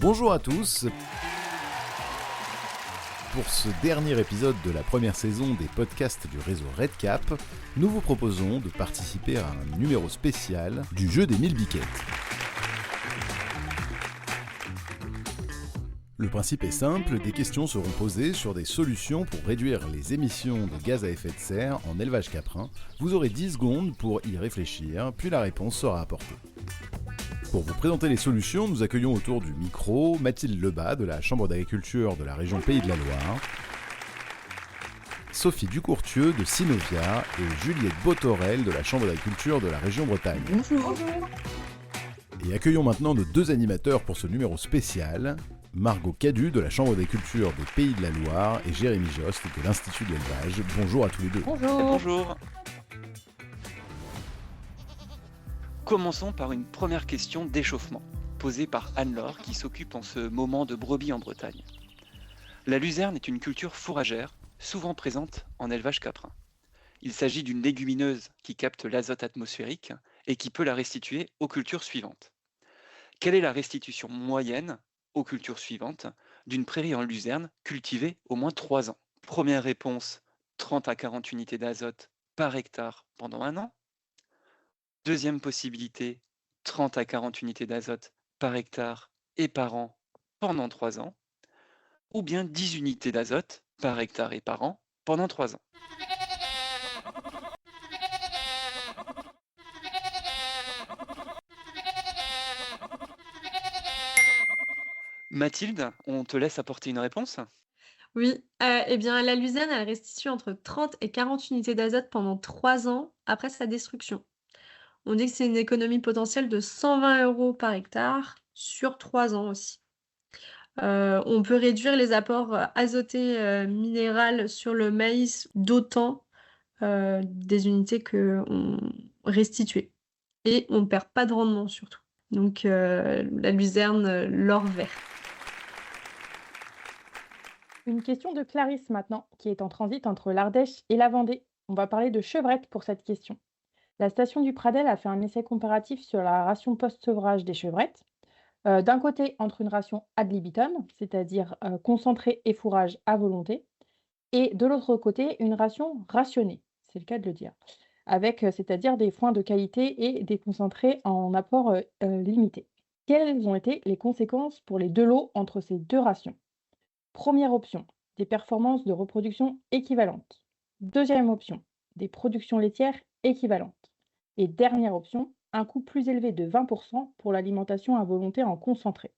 Bonjour à tous. Pour ce dernier épisode de la première saison des podcasts du réseau Redcap, nous vous proposons de participer à un numéro spécial du jeu des 1000 biquettes. Le principe est simple, des questions seront posées sur des solutions pour réduire les émissions de gaz à effet de serre en élevage caprin. Vous aurez 10 secondes pour y réfléchir, puis la réponse sera apportée. Pour vous présenter les solutions, nous accueillons autour du micro Mathilde Lebas de la Chambre d'agriculture de la région Pays de la Loire, Sophie Ducourtieu de Synovia et Juliette Botorel de la Chambre d'agriculture de la région Bretagne. Bonjour. Et accueillons maintenant nos deux animateurs pour ce numéro spécial, Margot Cadu de la Chambre d'agriculture des Pays de la Loire et Jérémy Jost de l'Institut de l'élevage. Bonjour à tous les deux. Bonjour. Commençons par une première question d'échauffement, posée par Anne-Laure qui s'occupe en ce moment de brebis en Bretagne. La luzerne est une culture fourragère, souvent présente en élevage caprin. Il s'agit d'une légumineuse qui capte l'azote atmosphérique et qui peut la restituer aux cultures suivantes. Quelle est la restitution moyenne aux cultures suivantes d'une prairie en luzerne cultivée au moins 3 ans? Première réponse, 30 à 40 unités d'azote par hectare pendant 1 an. Deuxième possibilité, 30 à 40 unités d'azote par hectare et par an pendant 3 ans. Ou bien 10 unités d'azote par hectare et par an pendant 3 ans. Mathilde, on te laisse apporter une réponse. Oui, eh bien, la luzerne, elle restitue entre 30 et 40 unités d'azote pendant 3 ans après sa destruction. On dit que c'est une économie potentielle de 120 € par hectare sur 3 ans aussi. On peut réduire les apports azotés minérales sur le maïs d'autant des unités qu'on restituait. Et on ne perd pas de rendement surtout. Donc la luzerne, l'or vert. Une question de Clarisse maintenant, qui est en transit entre l'Ardèche et la Vendée. On va parler de chevrette pour cette question. La station du Pradel a fait un essai comparatif sur la ration post-sevrage des chevrettes. D'un côté, entre une ration ad libitum, c'est-à-dire concentré et fourrage à volonté, et de l'autre côté, une ration rationnée, c'est le cas de le dire, avec c'est-à-dire des foins de qualité et des concentrés en apport limité. Quelles ont été les conséquences pour les deux lots entre ces deux rations? Première option, des performances de reproduction équivalentes. Deuxième option, des productions laitières équivalentes. Et dernière option, un coût plus élevé de 20% pour l'alimentation à volonté en concentré.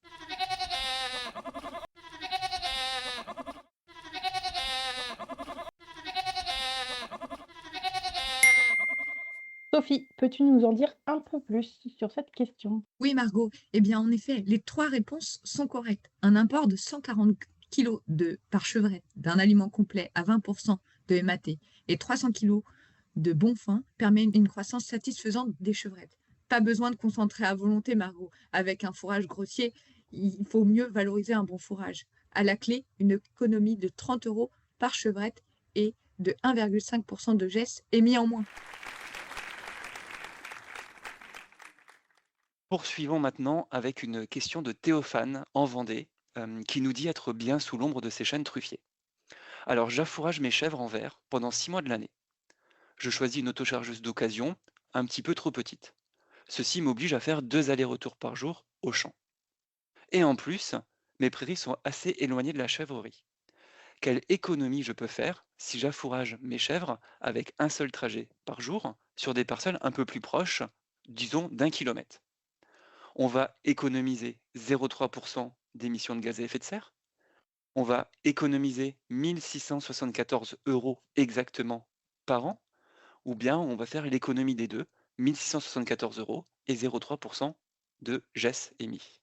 Sophie, peux-tu nous en dire un peu plus sur cette question? Oui, Margot. Eh bien, en effet, les 3 réponses sont correctes. Un import de 140 kg par chevrette d'un aliment complet à 20% de MAT et 300 kg de bon foin permet une croissance satisfaisante des chevrettes. Pas besoin de concentrer à volonté, Margot. Avec un fourrage grossier, il faut mieux valoriser un bon fourrage. À la clé, une économie de 30 € par chevrette et de 1,5% de GES émis en moins. Poursuivons maintenant avec une question de Théophane en Vendée qui nous dit être bien sous l'ombre de ses chênes truffiers. Alors j'affourage mes chèvres en verre pendant 6 mois de l'année. Je choisis une autochargeuse d'occasion un petit peu trop petite. Ceci m'oblige à faire 2 allers-retours par jour au champ. Et en plus, mes prairies sont assez éloignées de la chèvrerie. Quelle économie je peux faire si j'affourage mes chèvres avec un seul trajet par jour sur des parcelles un peu plus proches, disons d'1 kilomètre? On va économiser 0,3% d'émissions de gaz à effet de serre. On va économiser 1674 € exactement par an. Ou bien on va faire l'économie des deux, 1674 € et 0,3% de GES émis.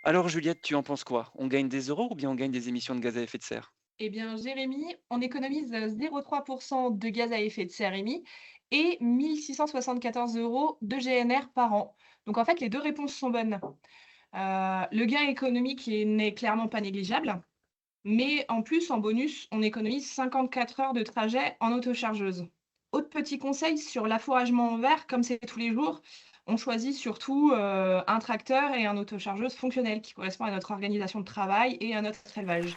Alors Juliette, tu en penses quoi? On gagne des euros ou bien on gagne des émissions de gaz à effet de serre? Eh bien, Jérémy, on économise 0,3% de gaz à effet de serre émis et 1674 € de GNR par an. Donc, en fait, les deux réponses sont bonnes. Le gain économique n'est clairement pas négligeable. Mais en plus, en bonus, on économise 54 heures de trajet en autochargeuse. Autre petit conseil sur l'affouragement en verre, comme c'est tous les jours, on choisit surtout un tracteur et un autochargeuse fonctionnel qui correspond à notre organisation de travail et à notre élevage.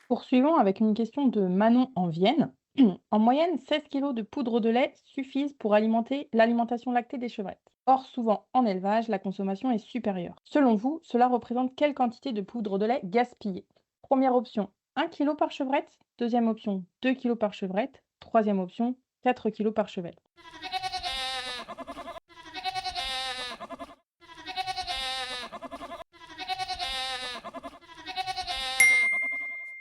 Poursuivons avec une question de Manon en Vienne. En moyenne, 16 kilos de poudre de lait suffisent pour alimenter l'alimentation lactée des chevrettes. Or, souvent en élevage, la consommation est supérieure. Selon vous, cela représente quelle quantité de poudre de lait gaspillée? Première option, 1 kg par chevrette. Deuxième option, 2 kilos par chevrette. Troisième option, 4 kilos par chevrette.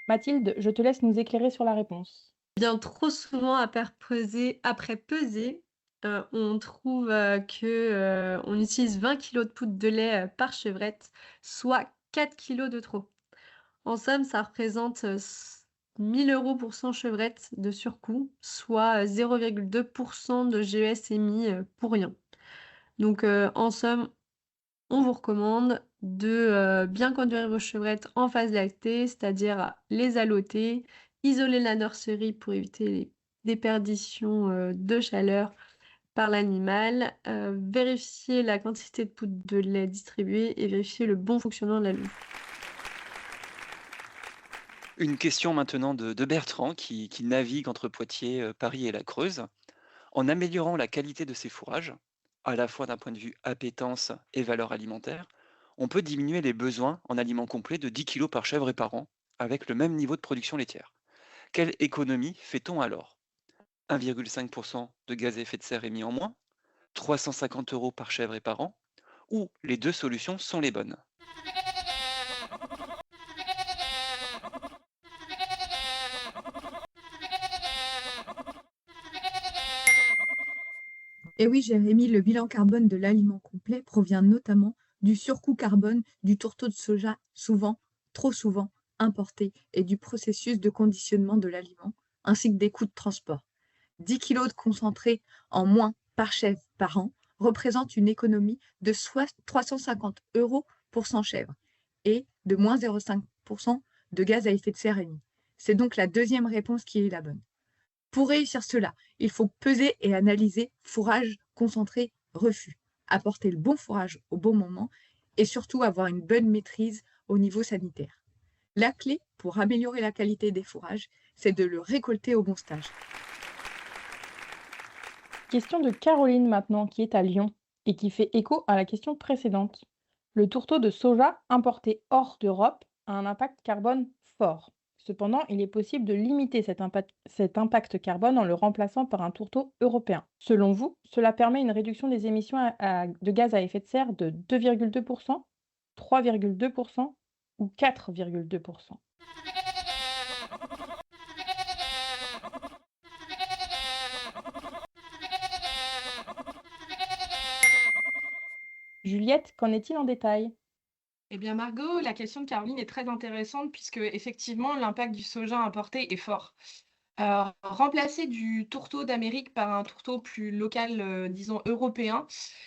Mathilde, je te laisse nous éclairer sur la réponse. Bien trop souvent après peser, on trouve, on utilise 20 kilos de poudre de lait, par chevrette, soit 4 kilos de trop. En somme, ça représente, 1 000 € pour 100 chevrettes de surcoût, soit, 0,2 % de GES émis, pour rien. Donc, en somme, on vous recommande de, bien conduire vos chevrettes en phase lactée, c'est-à-dire les alloter, isoler la nurserie pour éviter les déperditions, de chaleur par l'animal, vérifier la quantité de poudre de lait distribuée et vérifier le bon fonctionnement de la louve. Une question maintenant de Bertrand qui navigue entre Poitiers, Paris et la Creuse. En améliorant la qualité de ses fourrages, à la fois d'un point de vue appétence et valeur alimentaire, on peut diminuer les besoins en aliments complets de 10 kg par chèvre et par an, avec le même niveau de production laitière. Quelle économie fait-on alors? 1,5 % de gaz à effet de serre émis en moins, 350 € par chèvre et par an, ou les deux solutions sont les bonnes? Et oui, Jérémy, le bilan carbone de l'aliment complet provient notamment du surcoût carbone du tourteau de soja, trop souvent, importé, et du processus de conditionnement de l'aliment, ainsi que des coûts de transport. 10 kilos de concentré en moins par chèvre par an représente une économie de 350 € pour 100 chèvres et de moins 0,5 % de gaz à effet de serre émis. C'est donc la deuxième réponse qui est la bonne. Pour réussir cela, il faut peser et analyser fourrage, concentré, refus, apporter le bon fourrage au bon moment et surtout avoir une bonne maîtrise au niveau sanitaire. La clé pour améliorer la qualité des fourrages, c'est de le récolter au bon stage. Question de Caroline maintenant, qui est à Lyon et qui fait écho à la question précédente. Le tourteau de soja importé hors d'Europe a un impact carbone fort. Cependant, il est possible de limiter cet impact carbone en le remplaçant par un tourteau européen. Selon vous, cela permet une réduction des émissions de gaz à effet de serre de 2,2 %, 3,2 % ou 4,2 %. Juliette, qu'en est-il en détail? Eh bien, Margot, la question de Caroline est très intéressante puisque effectivement, l'impact du soja importé est fort. Remplacer du tourteau d'Amérique par un tourteau plus local, disons européen,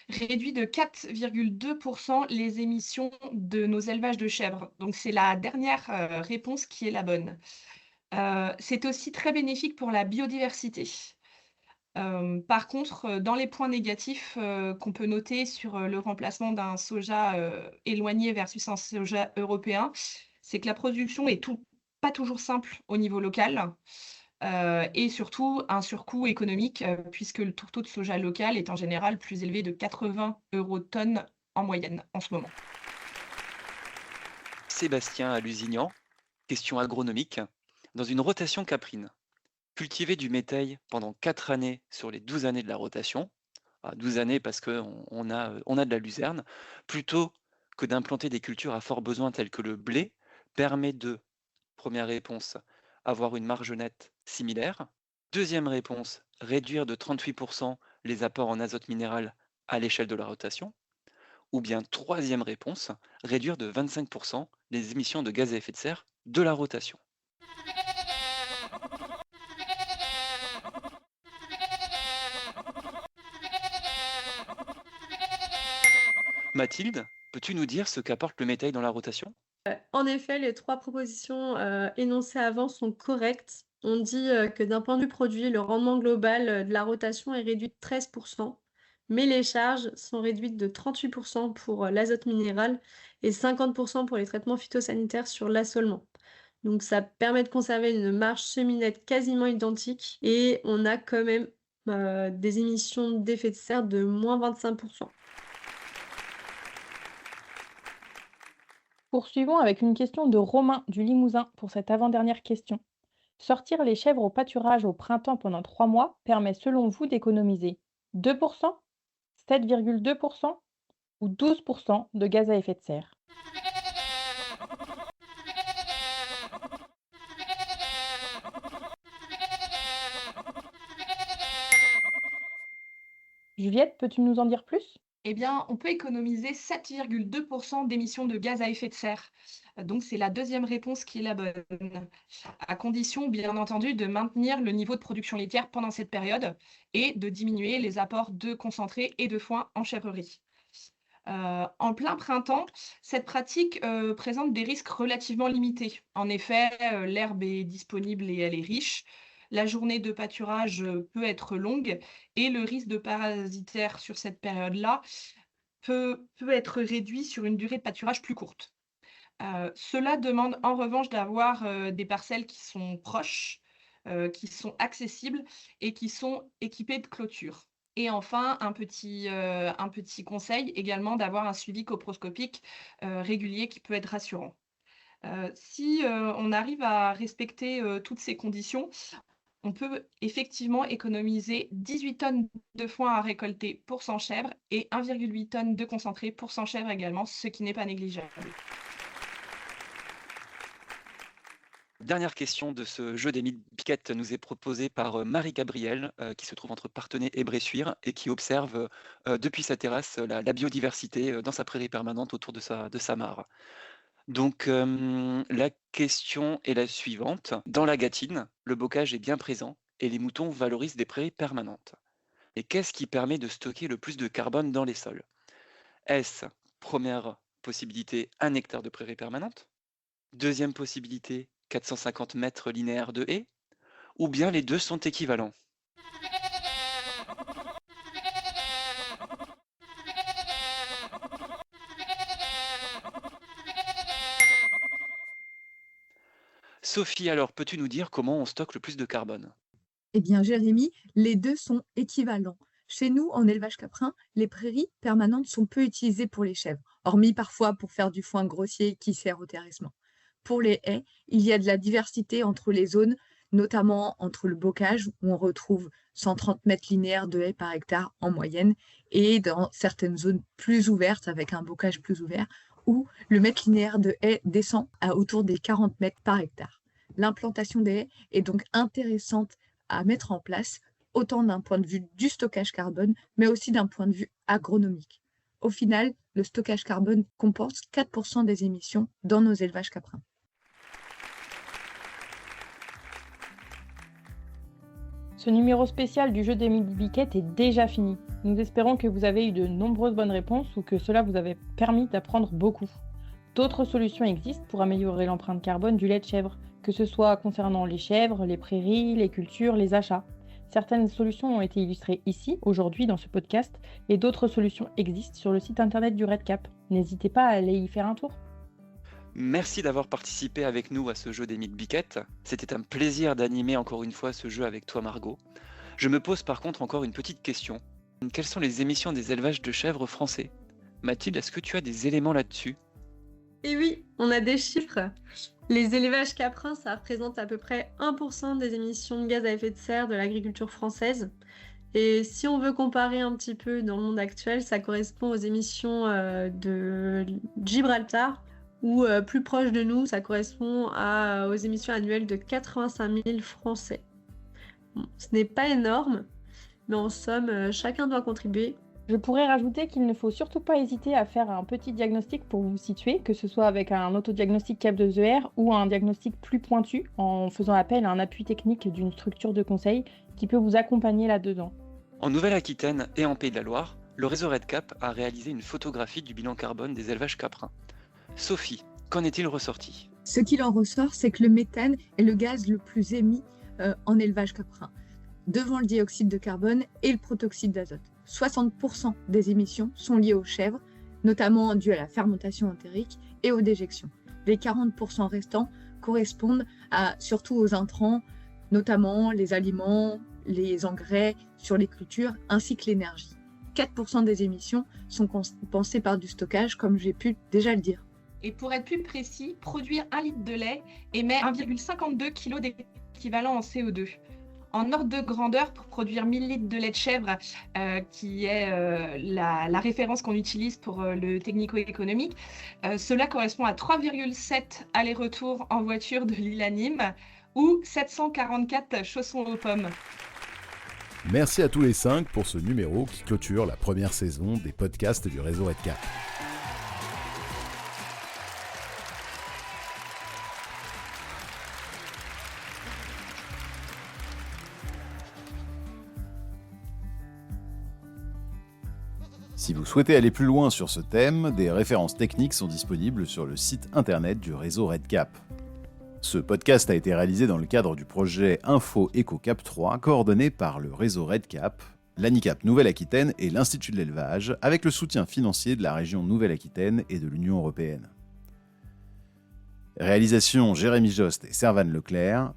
réduit de 4,2 % les émissions de nos élevages de chèvres. Donc c'est la dernière, réponse qui est la bonne. C'est aussi très bénéfique pour la biodiversité. Par contre, dans les points négatifs, qu'on peut noter sur, le remplacement d'un soja, éloigné versus un soja européen, c'est que la production est pas toujours simple au niveau local, et surtout un surcoût économique, puisque le tourteau de soja local est en général plus élevé de 80 € tonne en moyenne en ce moment. Sébastien à Lusignan, question agronomique. Dans une rotation caprine, cultiver du métail pendant 4 années sur les 12 années de la rotation, 12 années parce qu'on a de la luzerne, plutôt que d'implanter des cultures à fort besoin telles que le blé, permet de, première réponse, avoir une marge nette similaire. Deuxième réponse, réduire de 38% les apports en azote minéral à l'échelle de la rotation. Ou bien troisième réponse, réduire de 25% les émissions de gaz à effet de serre de la rotation. Mathilde, peux-tu nous dire ce qu'apporte le métail dans la rotation? En effet, les 3 propositions, énoncées avant sont correctes. On dit, que d'un point de vue produit, le rendement global, de la rotation est réduit de 13 mais les charges sont réduites de 38 pour, l'azote minéral et 50 pour les traitements phytosanitaires sur l'assolement. Donc ça permet de conserver une marge semi-nette quasiment identique et on a quand même, des émissions d'effet de serre de moins 25 Poursuivons avec une question de Romain du Limousin pour cette avant-dernière question. Sortir les chèvres au pâturage au printemps pendant 3 mois permet selon vous d'économiser 2%, 7,2% ou 12% de gaz à effet de serre? Juliette, peux-tu nous en dire plus? Eh bien, on peut économiser 7,2% d'émissions de gaz à effet de serre. Donc, c'est la deuxième réponse qui est la bonne, à condition, bien entendu, de maintenir le niveau de production laitière pendant cette période et de diminuer les apports de concentré et de foin en chèvrerie. En plein printemps, cette pratique présente des risques relativement limités. En effet, l'herbe est disponible et elle est riche. La journée de pâturage peut être longue et le risque de parasitaire sur cette période-là peut être réduit sur une durée de pâturage plus courte. Cela demande en revanche d'avoir des parcelles qui sont proches, qui sont accessibles et qui sont équipées de clôtures. Et enfin, un petit conseil également d'avoir un suivi coproscopique régulier qui peut être rassurant. Si on arrive à respecter toutes ces conditions, on peut effectivement économiser 18 tonnes de foin à récolter pour 100 chèvres et 1,8 tonnes de concentré pour 100 chèvres également, ce qui n'est pas négligeable. Dernière question de ce jeu des 1000 piquettes nous est proposée par Marie-Gabrielle, qui se trouve entre Parthenay et Bressuire et qui observe depuis sa terrasse la biodiversité dans sa prairie permanente autour de sa mare. Donc la question est la suivante. Dans la Gâtine, le bocage est bien présent et les moutons valorisent des prairies permanentes. Et qu'est-ce qui permet de stocker le plus de carbone dans les sols? Est-ce, première possibilité, 1 hectare de prairie permanente? Deuxième possibilité, 450 mètres linéaires de haies? Ou bien les deux sont équivalents? Sophie, alors, peux-tu nous dire comment on stocke le plus de carbone? Eh bien, Jérémy, les deux sont équivalents. Chez nous, en élevage caprin, les prairies permanentes sont peu utilisées pour les chèvres, hormis parfois pour faire du foin grossier qui sert au terrassement. Pour les haies, il y a de la diversité entre les zones, notamment entre le bocage, où on retrouve 130 mètres linéaires de haies par hectare en moyenne, et dans certaines zones plus ouvertes, avec un bocage plus ouvert, où le mètre linéaire de haies descend à autour des 40 mètres par hectare. L'implantation des haies est donc intéressante à mettre en place, autant d'un point de vue du stockage carbone, mais aussi d'un point de vue agronomique. Au final, le stockage carbone comporte 4% des émissions dans nos élevages caprins. Ce numéro spécial du jeu des 1000 piquettes est déjà fini. Nous espérons que vous avez eu de nombreuses bonnes réponses ou que cela vous avait permis d'apprendre beaucoup. D'autres solutions existent pour améliorer l'empreinte carbone du lait de chèvre, que ce soit concernant les chèvres, les prairies, les cultures, les achats. Certaines solutions ont été illustrées ici, aujourd'hui, dans ce podcast, et d'autres solutions existent sur le site internet du RedCap. N'hésitez pas à aller y faire un tour. Merci d'avoir participé avec nous à ce jeu des 1000 piquettes. C'était un plaisir d'animer encore une fois ce jeu avec toi, Margot. Je me pose par contre encore une petite question. Quelles sont les émissions des élevages de chèvres français? Mathilde, est-ce que tu as des éléments là-dessus? Et oui, on a des chiffres. Les élevages caprins, ça représente à peu près 1% des émissions de gaz à effet de serre de l'agriculture française. Et si on veut comparer un petit peu dans le monde actuel, ça correspond aux émissions de Gibraltar, ou plus proche de nous, ça correspond aux émissions annuelles de 85 000 Français. Bon, ce n'est pas énorme, mais en somme, chacun doit contribuer. Je pourrais rajouter qu'il ne faut surtout pas hésiter à faire un petit diagnostic pour vous situer, que ce soit avec un autodiagnostic CAP2ER ou un diagnostic plus pointu en faisant appel à un appui technique d'une structure de conseil qui peut vous accompagner là-dedans. En Nouvelle-Aquitaine et en Pays de la Loire, le réseau RedCap a réalisé une photographie du bilan carbone des élevages caprins. Sophie, Qu'en est-il ressorti? Ce qu'il en ressort, c'est que le méthane est le gaz le plus émis en élevage caprin, devant le dioxyde de carbone et le protoxyde d'azote. 60% des émissions sont liées aux chèvres, notamment dues à la fermentation entérique et aux déjections. Les 40% restants correspondent surtout aux intrants, notamment les aliments, les engrais sur les cultures, ainsi que l'énergie. 4% des émissions sont compensées par du stockage, comme j'ai pu déjà le dire. Et pour être plus précis, produire 1 litre de lait émet 1,52 kg d'équivalent en CO2. En ordre de grandeur, pour produire 1000 litres de lait de chèvre, qui est la référence qu'on utilise pour le technico-économique, cela correspond à 3,7 allers-retours en voiture de Lille à Nîmes ou 744 chaussons aux pommes. Merci à tous les 5 pour ce numéro qui clôture la première saison des podcasts du réseau RedCap. Si vous souhaitez aller plus loin sur ce thème, des références techniques sont disponibles sur le site internet du réseau RedCap. Ce podcast a été réalisé dans le cadre du projet Info Éco Cap 3, coordonné par le réseau RedCap, l'ANICAP Nouvelle-Aquitaine et l'Institut de l'élevage, avec le soutien financier de la région Nouvelle-Aquitaine et de l'Union européenne. Réalisation Jérémy Jost et Servane Leclerc,